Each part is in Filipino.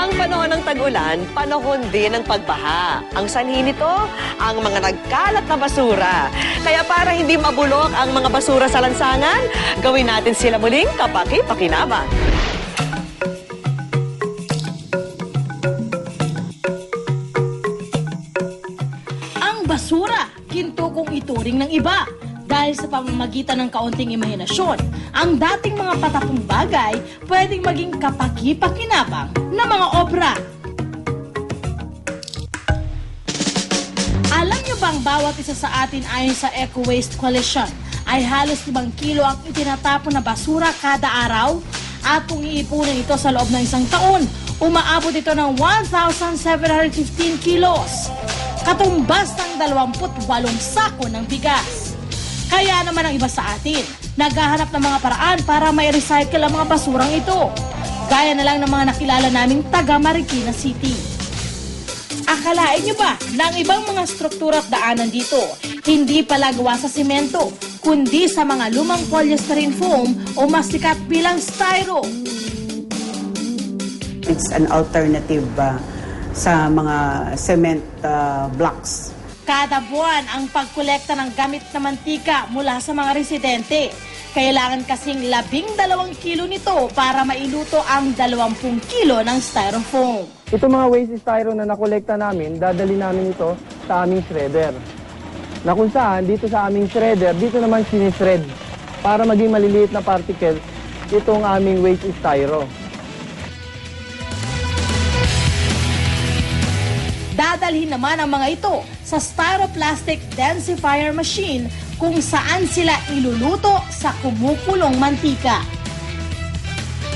Ang panahon ng tag-ulan, panahon din ng pagbaha. Ang sanhi nito, ang mga nagkalat na basura. Kaya para hindi mabulok ang mga basura sa lansangan, gawin natin sila muling kapaki-pakinabang. Ang basura, ginto kung ituring ng iba. Dahil sa pamamagitan ng kaunting imahinasyon, ang dating mga patapong bagay pwedeng maging kapaki-pakinabang na mga obra. Alam niyo bang bawat isa sa atin ayon sa Eco Waste Coalition ay halos 5 kilo ang itinatapon na basura kada araw? At kung iipunin ito sa loob ng isang taon, umaabot ito ng 1,715 kilos. Katumbas ng 28 sako ng bigas. Kaya naman ang iba sa atin, naghahanap ng mga paraan para ma-recycle ang mga basurang ito. Gaya na lang ng mga nakilala naming taga Marikina City. Akalain niyo ba na ang ibang mga struktura at daanan dito, hindi pala gawa sa simento, kundi sa mga lumang polystyrene foam o mas sikat bilang styro? It's an alternative sa mga cement blocks. Kada buwan ang pagkolekta ng gamit na mantika mula sa mga residente. Kailangan kasing 12 kilo nito para mailuto ang 20 kilo ng styrofoam. Ito mga waste styro na nakolekta namin, dadali namin ito sa aming shredder. Na kung saan, dito sa aming shredder, dito naman sinishred para maging maliliit na particles itong aming waste styro. Dadalhin naman ang mga ito sa styroplastic densifier machine kung saan sila iluluto sa kumukulong mantika.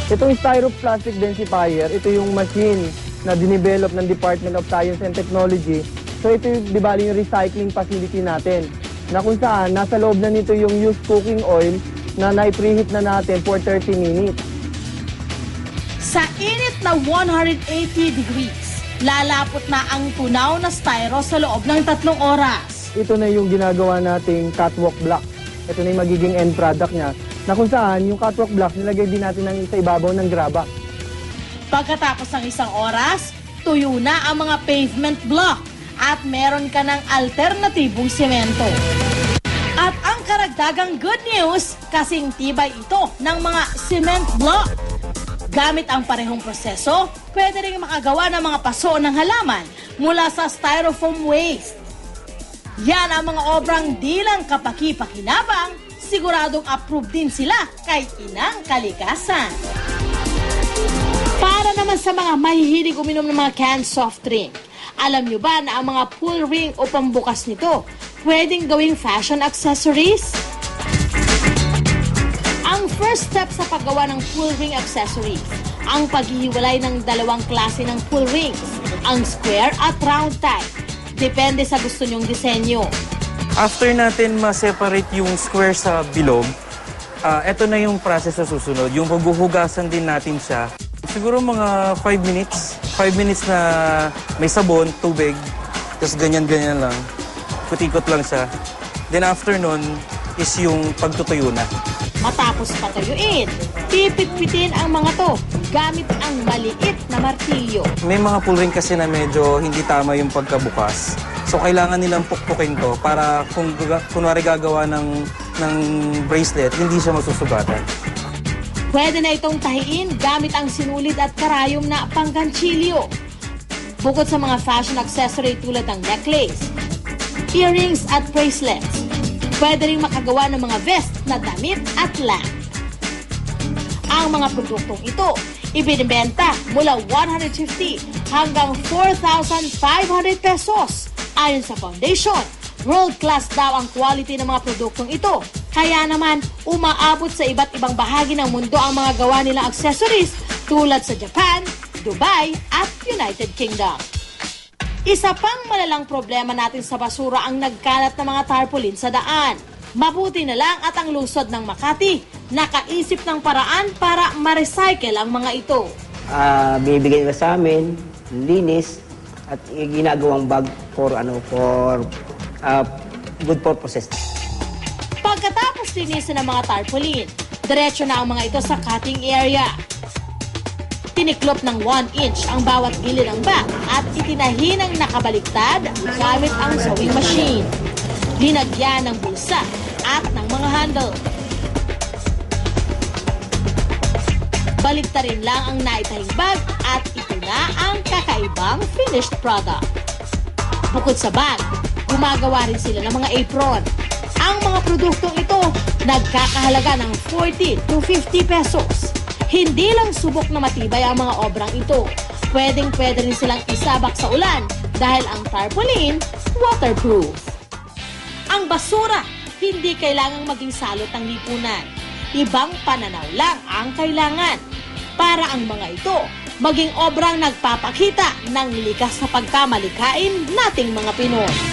Itong styroplastic densifier, ito yung machine na dinevelop ng Department of Science and Technology. So ito yung, di bali, yung recycling facility natin na kung saan nasa loob na nito yung used cooking oil na nai-preheat na natin for 30 minutes. Sa init na 180 degrees, lalapot na ang tunaw na styro sa loob ng 3 oras. Ito na yung ginagawa nating catwalk block. Ito na yung magiging end product niya. Na kung saan, yung catwalk block, nilagay din natin sa ibabaw ng graba. Pagkatapos ng 1 oras, tuyo na ang mga pavement block at meron ka ng alternatibong semento. At ang karagdagang good news, kasing tibay ito ng mga cement block. Gamit ang parehong proseso, pwede rin makagawa ng mga paso ng halaman mula sa styrofoam waste. Yan ang mga obrang di lang kapaki-pakinabang, siguradong approved din sila kay Inang Kalikasan. Para naman sa mga mahihilig uminom ng mga canned soft drink, alam nyo ba na ang mga pull ring o pambukas nito pwedeng gawing fashion accessories? Ang first step sa paggawa ng pull ring accessories, ang paghihiwalay ng 2 klase ng pull rings, ang square at round type. Depende sa gusto nyong disenyo. After natin ma-separate yung square sa bilog, eto na yung process na susunod. Yung paghuhugasan din natin siya. Siguro mga 5 minutes. 5 minutes na may sabon, tubig, tapos ganyan-ganyan lang. Kutikot lang siya. Then after nun is yung pagtutuyo na. Matapos patuyuin, pipit-pitin ang mga to gamit ang maliit na martilyo. May mga pull ring kasi na medyo hindi tama yung pagkabukas. So kailangan nilang pukpukin to para kung kunwari gagawa ng bracelet, hindi siya masusugatan. Pwede na itong tahiin gamit ang sinulid at karayom na pangganchilyo. Bukod sa mga fashion accessory tulad ng necklace, earrings at bracelets, pwede rin makagawa ng mga vest na damit at lamp. Ang mga produktong ito, ibinibenta mula 150 hanggang 4,500 pesos. Ayon sa foundation, world-class daw ang quality ng mga produktong ito. Kaya naman, umaabot sa iba't ibang bahagi ng mundo ang mga gawa nilang accessories tulad sa Japan, Dubai at United Kingdom. Isa pang malalang problema natin sa basura ang nagkalat na mga tarpaulin sa daan. Mabuti na lang at ang lungsod ng Makati nakaisip ng paraan para ma-recycle ang mga ito. Binibigay nila sa amin, linis, at ginagawang bag for good purposes. Pagkatapos linisin ng mga tarpaulin, diretso na ang mga ito sa cutting area. Tiniklop ng 1 inch ang bawat gilid ng bag at itinahi ng nakabaliktad gamit ang sewing machine. Linagyan ng bulsa at ng mga handle. Baliktarin lang ang naitahing bag at ito na ang kakaibang finished product. Bukod sa bag, gumagawa rin sila ng mga apron. Ang mga produktong ito nagkakahalaga ng 40 to 50 pesos. Hindi lang subok na matibay ang mga obrang ito. Pwedeng-pwede rin silang isabak sa ulan dahil ang tarpaulin waterproof. Ang basura, hindi kailangang maging salot ng lipunan. Ibang pananaw lang ang kailangan para ang mga ito maging obrang nagpapakita ng likas na pagkamalikhain nating mga Pinoy.